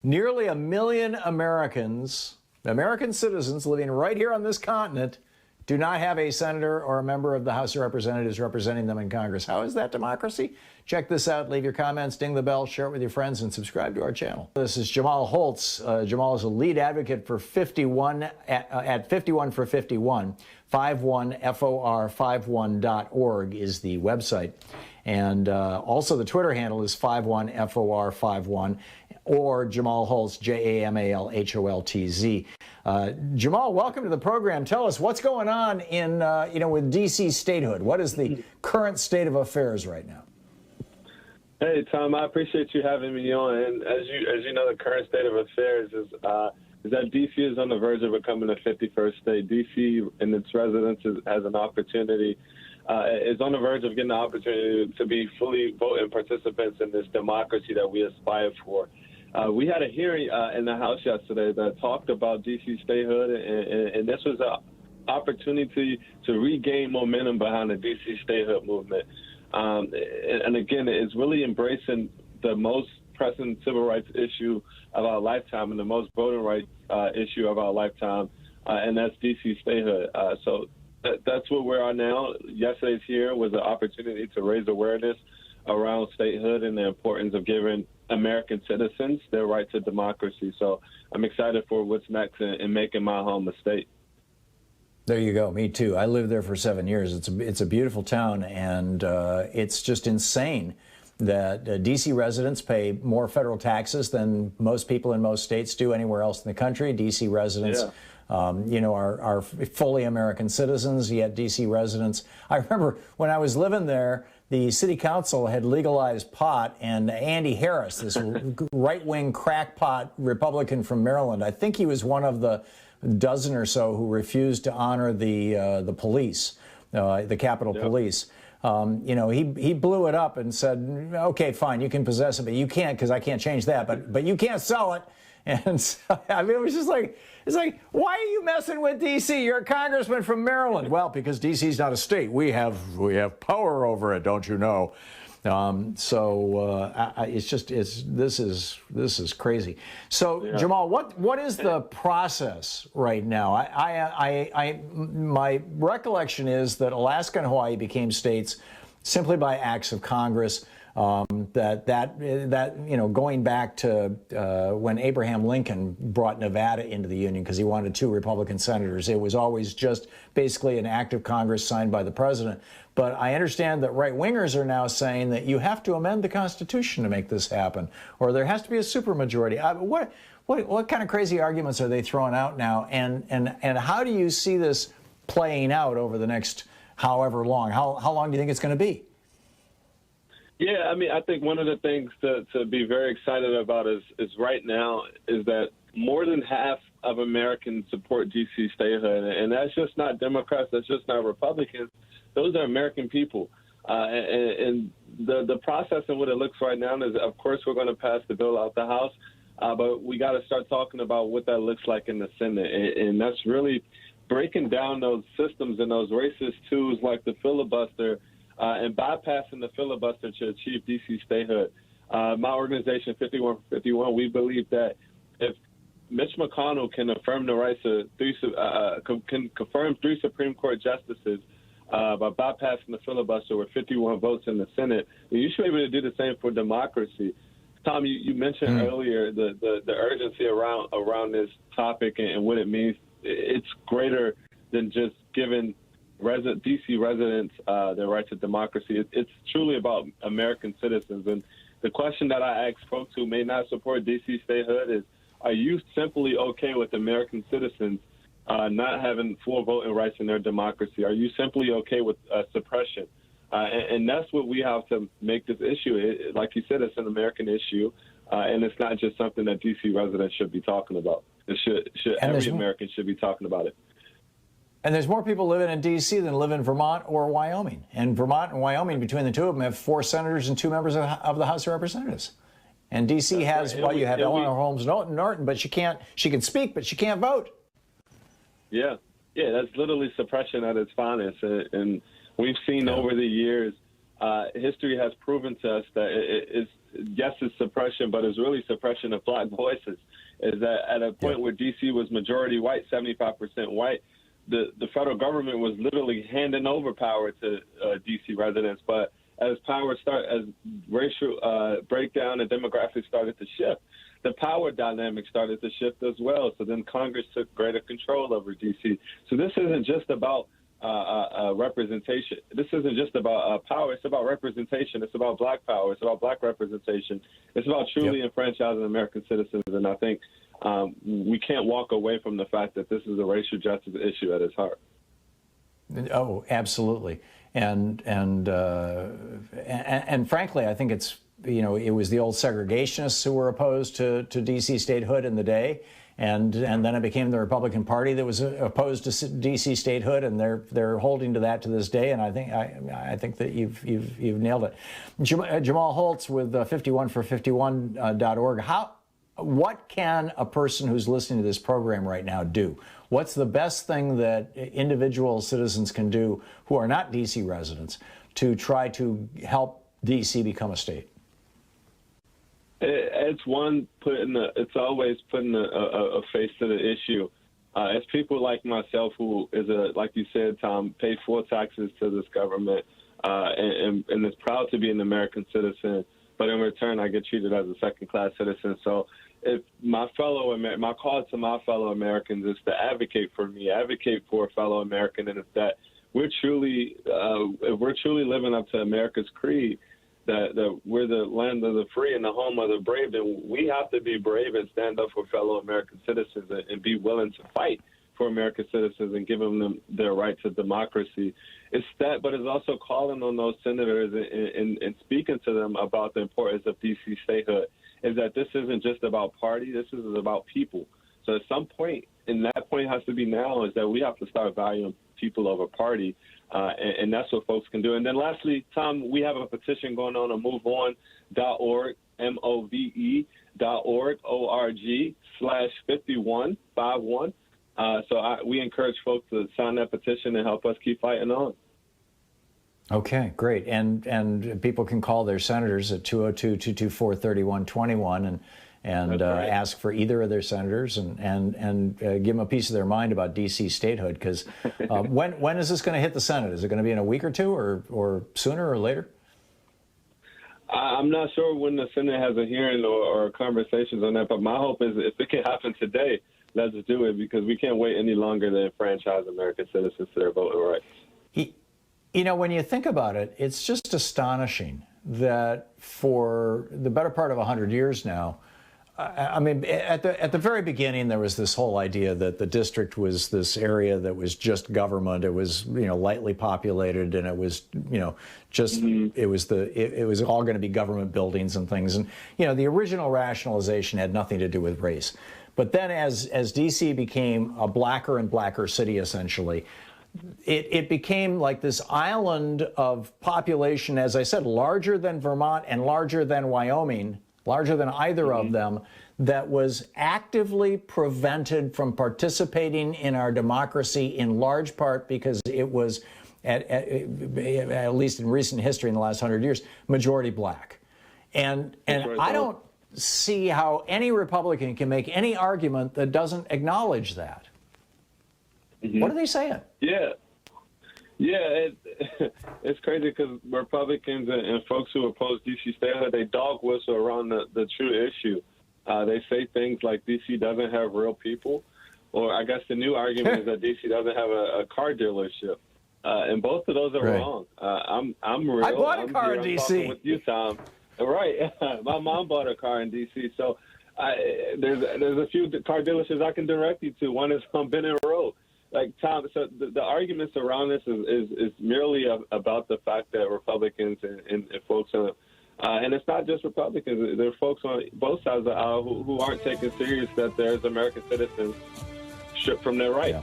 Nearly 1 million Americans, American citizens living right here on this continent, do not have a senator or a member of the House of Representatives representing them in Congress. How is that democracy? Check this out. Leave your comments, ding the bell, share it with your friends, and subscribe to our channel. This is Jamal Holtz. Jamal is a lead advocate for 51 at 51 for 51. 51for51.org is the website. And also the Twitter handle is 51for51 or Jamal Holtz, Jamalholtz. Jamal, welcome to the program. Tell us what's going on in, with D.C. statehood. What is the current state of affairs right now? Hey, Tom, I appreciate you having me on. And as you know, the current state of affairs is that D.C. is on the verge of becoming a 51st state. D.C. and its residents has an opportunity, is on the verge of getting the opportunity to be fully voting participants in this democracy that we aspire for. We had a hearing in the House yesterday that talked about D.C. statehood, and this was an opportunity to regain momentum behind the D.C. statehood movement. And again, it's really embracing the most pressing civil rights issue of our lifetime and the most voting rights issue of our lifetime, and that's D.C. statehood. So that's where we are now. Yesterday's hearing was an opportunity to raise awareness around statehood and the importance of giving American citizens their right to democracy. So I'm excited for what's next in making my home a state. There you go. Me too. I lived there for 7 years. It's a beautiful town, and it's just insane that D.C. residents pay more federal taxes than most people in most states do anywhere else in the country. D.C. residents, are fully American citizens, yet D.C. residents. I remember when I was living there, the city council had legalized pot, and Andy Harris, this right-wing crackpot Republican from Maryland, I think he was one of the dozen or so who refused to honor the police, the Capitol Police. He blew it up and said, okay, fine, you can possess it, but you can't, because I can't change that, but you can't sell it. And so, I mean, it was just like, it's like, why are you messing with D.C.? You're a congressman from Maryland. Well, because D.C.'s not a state. We have power over it, don't you know? This is crazy. So, yeah. Jamal, what is the process right now? My recollection is that Alaska and Hawaii became states simply by acts of Congress. Going back to when Abraham Lincoln brought Nevada into the Union because he wanted 2 Republican senators, it was always just basically an act of Congress signed by the president. But I understand that right-wingers are now saying that you have to amend the Constitution to make this happen, or there has to be a supermajority. What kind of crazy arguments are they throwing out now? And how do you see this playing out over the next however long? How long do you think it's going to be? Yeah, I mean, I think one of the things to be very excited about is right now is that more than half of Americans support D.C. statehood. And that's just not Democrats, that's just not Republicans. Those are American people. And the process and what it looks right now is, of course, we're going to pass the bill out the House, but we got to start talking about what that looks like in the Senate. And that's really breaking down those systems and those racist tools like the filibuster, and bypassing the filibuster to achieve D.C. statehood. My organization, 51 for 51, we believe that if Mitch McConnell can affirm the rights of can confirm 3 Supreme Court justices by bypassing the filibuster with 51 votes in the Senate, then you should be able to do the same for democracy. Tom, you mentioned earlier the urgency around this topic and what it means. It's greater than just giving D.C. residents their right to democracy. It's truly about American citizens. And the question that I ask folks who may not support D.C. statehood is, are you simply okay with American citizens not having full voting rights in their democracy? Are you simply okay with suppression? And that's what we have to make this issue. Like you said, it's an American issue, and it's not just something that D.C. residents should be talking about. Every American should be talking about it. And there's more people living in D.C. than live in Vermont or Wyoming. And Vermont and Wyoming, between the two of them, have 4 senators and 2 members of the House of Representatives. And D.C. has, right. You have Eleanor Holmes Norton, but she can speak, but she can't vote. Yeah, that's literally suppression at its finest. And we've seen over the years, history has proven to us that yes, it's suppression, but it's really suppression of black voices. Is that at a point where D.C. was majority white, 75% white, the federal government was literally handing over power to D.C. residents. But as racial breakdown and demographics started to shift, the power dynamic started to shift as well. So then Congress took greater control over D.C. So this isn't just about representation. This isn't just about power. It's about representation. It's about black power. It's about black representation. It's about truly enfranchising American citizens. And I think we can't walk away from the fact that this is a racial justice issue at its heart. Oh, absolutely. And frankly, I think it's, it was the old segregationists who were opposed to D.C. statehood in the day. And then it became the Republican Party that was opposed to D.C. statehood, and they're holding to that to this day. And I think that you've nailed it. Jamal Holtz with 51for51.org. What can a person who's listening to this program right now do? What's the best thing that individual citizens can do who are not D.C. residents to try to help D.C. become a state? It's it's always putting a face to the issue. It's people like myself who like you said, Tom, pay full taxes to this government and is proud to be an American citizen, but in return I get treated as a second-class citizen. So if my call to my fellow Americans is to advocate for me, advocate for a fellow American, and if we're truly living up to America's creed, that we're the land of the free and the home of the brave, then we have to be brave and stand up for fellow American citizens and be willing to fight for American citizens and giving them their right to democracy. It's that, but it's also calling on those senators and speaking to them about the importance of D.C. statehood, is that this isn't just about party, this is about people. So at some point, and that point has to be now, is that we have to start valuing people over party. And that's what folks can do. And then lastly, Tom, we have a petition going on at moveon.org, MOVE.org, ORG/5151. We encourage folks to sign that petition and help us keep fighting on. Okay, great. And people can call their senators at 202-224-3121 and ask for either of their senators and give them a piece of their mind about D.C. statehood. Because when is this going to hit the Senate? Is it going to be in a week or two, or sooner or later? I'm not sure when the Senate has a hearing or conversations on that, but my hope is if it can happen today, let's do it, because we can't wait any longer to enfranchise American citizens to their voting rights. When you think about it, it's just astonishing that for the better part of 100 years now, I mean, at the very beginning, there was this whole idea that the district was this area that was just government. It was, lightly populated, and it was, just it was all going to be government buildings and things. And the original rationalization had nothing to do with race. But then, as D.C. became a blacker and blacker city, essentially, it became like this island of population, as I said, larger than Vermont and larger than Wyoming. Larger than either of them, that was actively prevented from participating in our democracy, in large part because it was, at least in recent history in the last 100 years, majority black. And I don't see how any Republican can make any argument that doesn't acknowledge that. What are they saying? It's crazy because Republicans and folks who oppose D.C. statehood, they dog whistle around the true issue. They say things like D.C. doesn't have real people, or I guess the new argument is that D.C. doesn't have a car dealership. And both of those are wrong. I'm real. I bought a car in D.C. with you, Tom. Right. My mom bought a car in D.C. So there's a few car dealerships I can direct you to. One is on Bennett Road. Like, Tom, so the arguments around this is merely about the fact that Republicans and folks on, and it's not just Republicans, there are folks on both sides of the aisle who aren't taking serious that there's American citizens stripped from their rights.